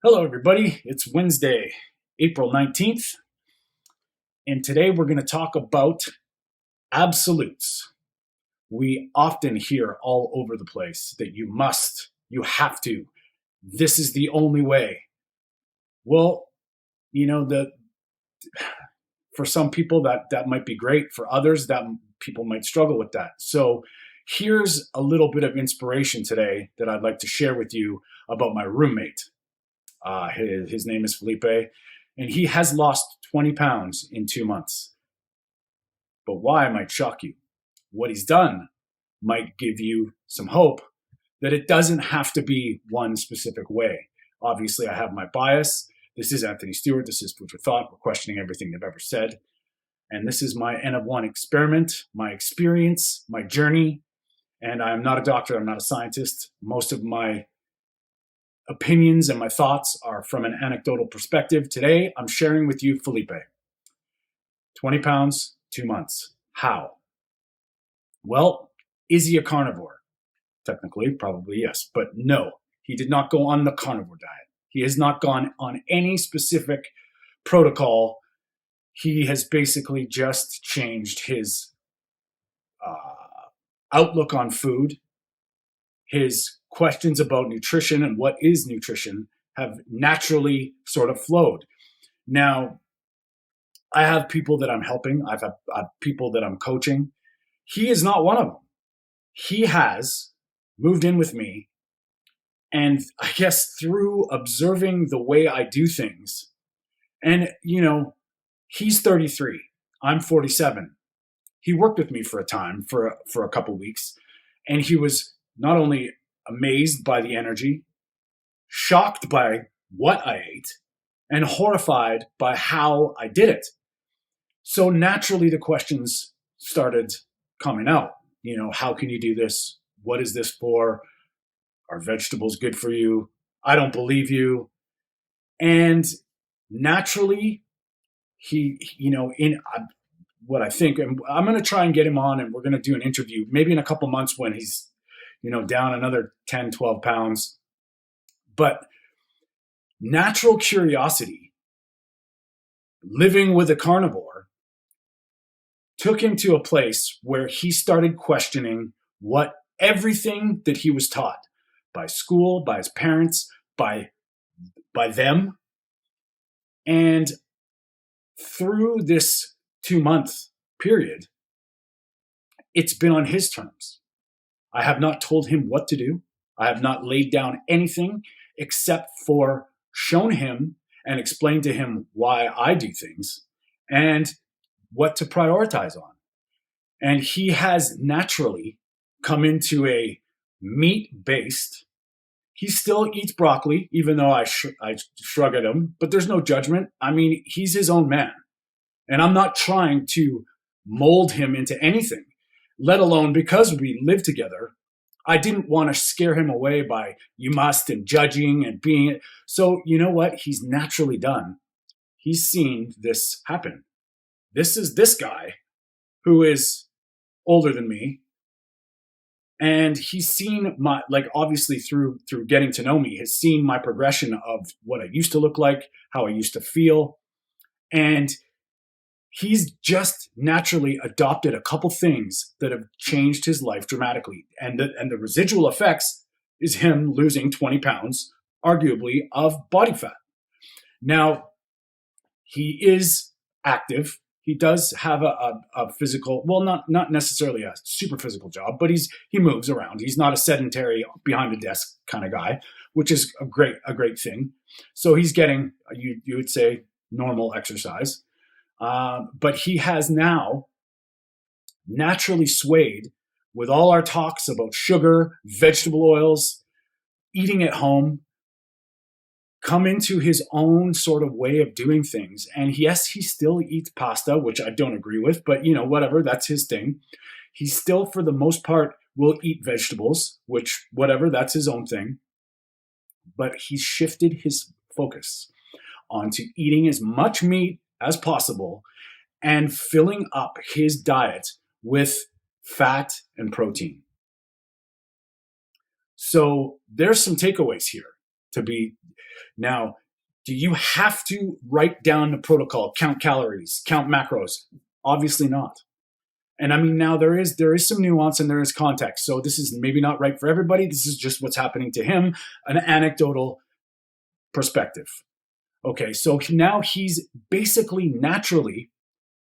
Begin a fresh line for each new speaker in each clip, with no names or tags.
Hello, everybody. It's Wednesday, April 19th, and today we're going to talk about absolutes. We often hear all over the place that you must, you have to, this is the only way. Well, you know, the for some people that might be great. For others, that people might struggle with that. So here's a little bit of inspiration today that I'd like to share with you about my roommate. His name is Felipe, and he has lost 20 pounds in 2 months. But why might shock you. What he's done might give you some hope that it doesn't have to be one specific way. Obviously, I have my bias. This is Anthony Stewart. This is Food for Thought. We're questioning everything they've ever said. And this is my N of one experiment, my experience, my journey. And I'm not a doctor. I'm not a scientist. Most of my opinions and my thoughts are from an anecdotal perspective. Today, I'm sharing with you Felipe. 20 pounds, 2 months. How? Well, is he a carnivore? Technically, probably yes, but no, he did not go on the carnivore diet. He has not gone on any specific protocol. He has basically just changed his outlook on food. His questions about nutrition and what is nutrition have naturally sort of flowed. Now, I have people that I'm helping. I've people that I'm coaching. He is not one of them. He has moved in with me. And I guess through observing the way I do things, and he's 33, I'm 47. He worked with me for a time, for a couple of weeks, and he was not only amazed by the energy, shocked by what I ate, and horrified by how I did it. So naturally, the questions started coming out. How can you do this? What is this for? Are vegetables good for you? I don't believe you. And naturally, he, in what I think, and I'm going to try and get him on, and we're going to do an interview maybe in a couple months when he's, down another 10, 12 pounds. But natural curiosity, living with a carnivore, took him to a place where he started questioning what everything that he was taught by school, by his parents, by them. And through this 2-month period, it's been on his terms. I have not told him what to do. I have not laid down anything except for shown him and explained to him why I do things and what to prioritize on. And he has naturally come into a meat-based. He still eats broccoli, even though I shrug at him, but there's no judgment. I mean, he's his own man. And I'm not trying to mold him into anything, let alone because we live together. I didn't want to scare him away by you must and judging and being it. So you know what? He's naturally done. He's seen this happen. This is this guy who is older than me. And he's seen my, obviously through getting to know me, has seen my progression of what I used to look like, how I used to feel. And he's just naturally adopted a couple things that have changed his life dramatically. And the residual effects is him losing 20 pounds, arguably, of body fat. Now, he is active. He does have a physical, well, not necessarily a super physical job, but he moves around. He's not a sedentary behind a desk kind of guy, which is a great thing. So he's getting, you would say, normal exercise. But he has now naturally swayed with all our talks about sugar, vegetable oils, eating at home, come into his own sort of way of doing things. And yes, he still eats pasta, which I don't agree with, but whatever, that's his thing. He still, for the most part, will eat vegetables, which whatever, that's his own thing. But he's shifted his focus onto eating as much meat as possible and filling up his diet with fat and protein. So there's some takeaways here to be. Now, do you have to write down the protocol, count calories, count macros? Obviously not. And I mean, now there is some nuance and there is context. So this is maybe not right for everybody. This is just what's happening to him, an anecdotal perspective. Okay, so now he's basically naturally,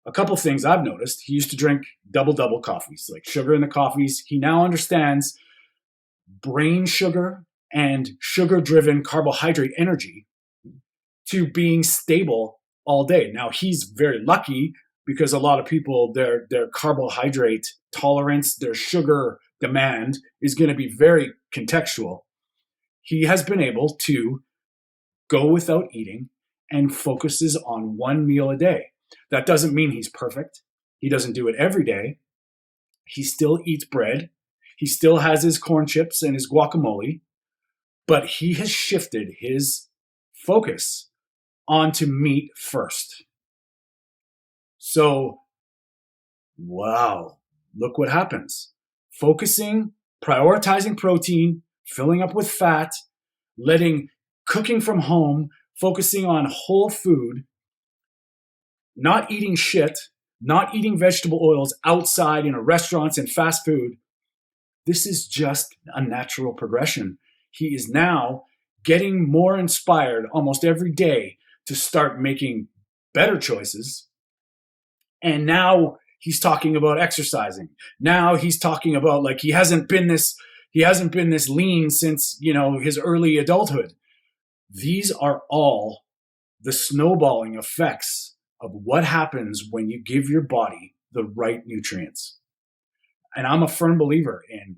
a couple things I've noticed. He used to drink double coffees, like sugar in the coffees. He now understands brain sugar and sugar-driven carbohydrate energy to being stable all day. Now, he's very lucky because a lot of people, their carbohydrate tolerance, their sugar demand is going to be very contextual. He has been able to go without eating and focuses on one meal a day. That doesn't mean he's perfect. He doesn't do it every day. He still eats bread. He still has his corn chips and his guacamole, but he has shifted his focus onto meat first. So, wow, look what happens. Focusing, prioritizing protein, filling up with fat, cooking from home, focusing on whole food, not eating shit, not eating vegetable oils outside in restaurants and fast food. This is just a natural progression. He is now getting more inspired almost every day to start making better choices. And now he's talking about exercising. Now he's talking about, like, he hasn't been this lean since, his early adulthood. These are all the snowballing effects of what happens when you give your body the right nutrients. And I'm a firm believer in,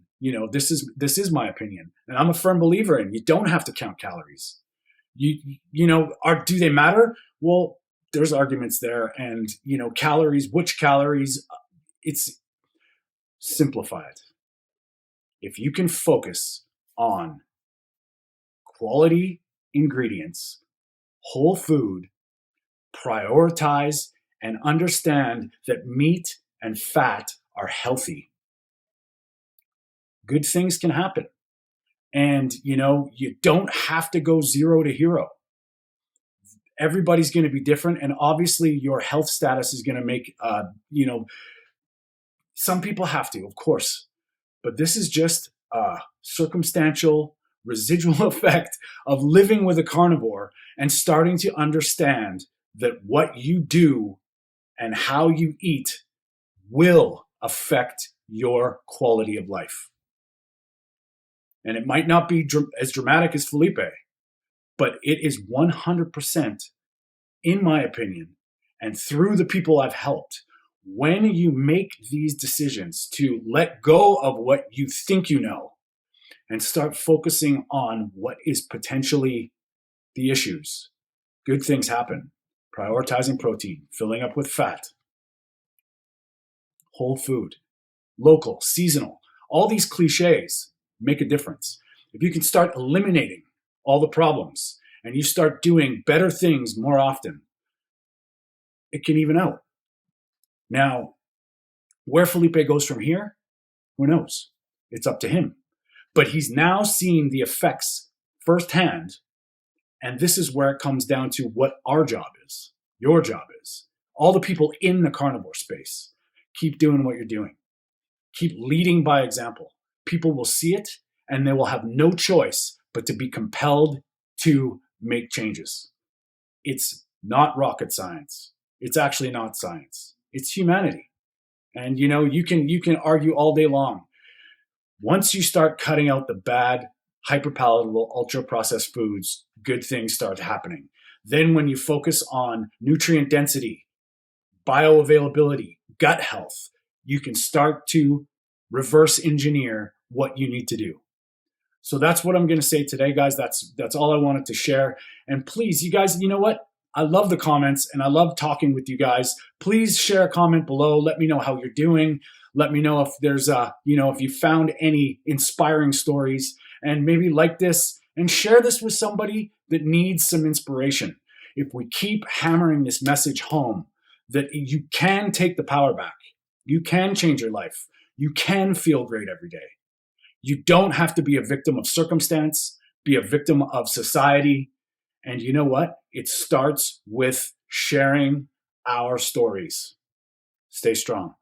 this is my opinion. And I'm a firm believer in, you don't have to count calories. Do they matter? Well, there's arguments there, and which calories, it's simplified. If you can focus on quality ingredients, whole food, prioritize and understand that meat and fat are healthy, good things can happen. And you don't have to go 0 to hero. Everybody's going to be different, and obviously your health status is going to make some people have to, of course, but this is just a circumstantial residual effect of living with a carnivore and starting to understand that what you do and how you eat will affect your quality of life. And it might not be as dramatic as Felipe, but it is 100%, in my opinion, and through the people I've helped, when you make these decisions to let go of what you think you know and start focusing on what is potentially the issues, good things happen. Prioritizing protein, filling up with fat, whole food, local, seasonal, all these cliches make a difference. If you can start eliminating all the problems and you start doing better things more often, it can even out. Now, where Felipe goes from here, who knows? It's up to him. But he's now seeing the effects firsthand, and this is where it comes down to what our job is, your job is. All the people in the carnivore space, keep doing what you're doing. Keep leading by example. People will see it, and they will have no choice but to be compelled to make changes. It's not rocket science. It's actually not science. It's humanity. And you can argue all day long. Once you start cutting out the bad, hyperpalatable, ultra-processed foods, good things start happening. Then when you focus on nutrient density, bioavailability, gut health, you can start to reverse engineer what you need to do. So that's what I'm going to say today, guys. That's all I wanted to share. And please, you guys, you know what? I love the comments and I love talking with you guys. Please share a comment below. Let me know how you're doing. Let me know if there's if you found any inspiring stories, and maybe like this and share this with somebody that needs some inspiration. If we keep hammering this message home that you can take the power back, you can change your life, you can feel great every day. You don't have to be a victim of circumstance. be a victim of society. And you know what? It starts with sharing our stories. Stay strong.